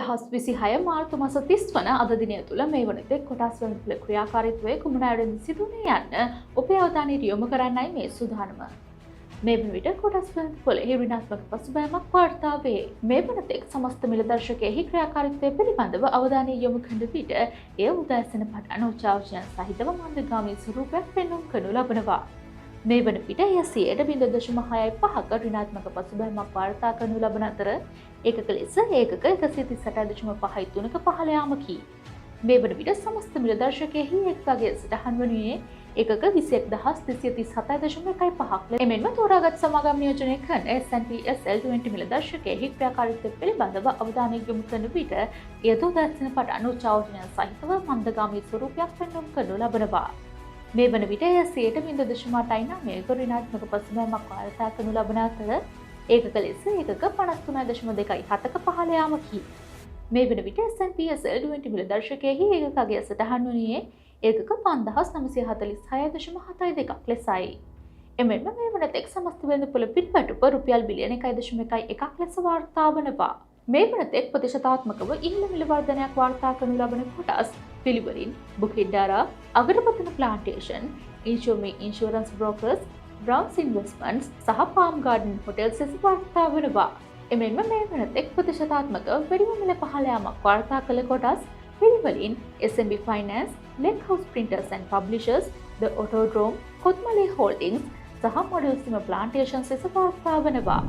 2026 මාර්තු මාස 30 වන අද දිනය තුළ මේ වනතෙක් කොටස් වල ක්‍රියාකාරීත්වයේ කුමන ආකාරයෙන් සිදුවන්නේ යන්න ඔබේ අවධානය යොමු කරන්නයි මේ සූදානම. මේ වන විට කොටස් වල ඍණාත්මක පසුබෑමක් වාර්තා වේ. මේ වනතෙක් සමස්ත මිල දර්ශකයේ ක්‍රියාකාරීත්වය පිළිබඳව අවධානය යොමු කරන විට එය උදෑසන පටන් උච්චාවචන සහිතව මන්දගාමී ස්වරූපයක් පෙන්වුම් කරනු ලබනවා. මේ වන විට 100.65ක ඍණාත්මක පසුබෑමක් වාර්තා කරනු ලබන අතර ඒකක ලෙස ඒකක 138.53ක පහළ යාමකි. මේ වන විට සමස්ත මිල දර්ශකයෙහි එක් වගේ සටහන් වනුයේ ඒකක 21237.1.5ක් ලෙස එමෙන්ම තෝරාගත් සමාගම් නියෝජනය කරන S&P SL20 මිල දර්ශකයෙහි ක්‍රියාකාරීත්වය පිළිබඳව අවධානය යොමු කරන විට එය උදෑසන පටන් උච්චාවචනයන් සහිතව මන්දගාමී ස්වරූපයක් පෙන්වුම් කරනු ලබනවා. මේ වන විට 100.8 ඍණාත්මක පසුබෑමක් වාර්තා කරනු ලබන අතර ඒකක ලෙස ඒකක 53.27ක පහළ යාමකි. මේ වන විට S&P SL20 මිල දර්ශකයෙහි ඒකකගේ සටහන් වනුයේ ඒකක 5946.72ක් ලෙසයි. එමෙන්ම මේ වනතෙක් සමස්ත වෙළඳපොළ පිටපැටුප රුපියල් බිලියන 1.1ක් ලෙස වාර්තා වනවා. මේ වනතෙක් ප්‍රතිශතාත්මකව ඉහළ මිල වර්ධනයක් වාර්තා කරනු ලබන කොටස් පිළිවෙලින් බුකින්ඩාරා, අගරපතන ප්ලාන්ටේෂන්, ඉන්ෂුමි ඉන්ෂුරන්ස් බ්‍රෝකර්ස්, බ්‍රවුන්ස් ඉන්වෙස්ට්මන්ට්ස් සහ පාම් ගාඩන් හොටෙල්ස් ලෙස වාර්තා වනවා. එමෙන්ම මේ වනතෙක් ප්‍රතිශතාත්මක වැඩිම මිල පහළ යාමක් වාර්තා කළ කොටස් පිළිවෙලින් SMB Finance, Lake House Printers and Publishers, The Autodrome, Kotmale Holdings සහ මොඩල් සිම ප්ලාන්ටේෂන්ස් ලෙස වාර්තා වනවා.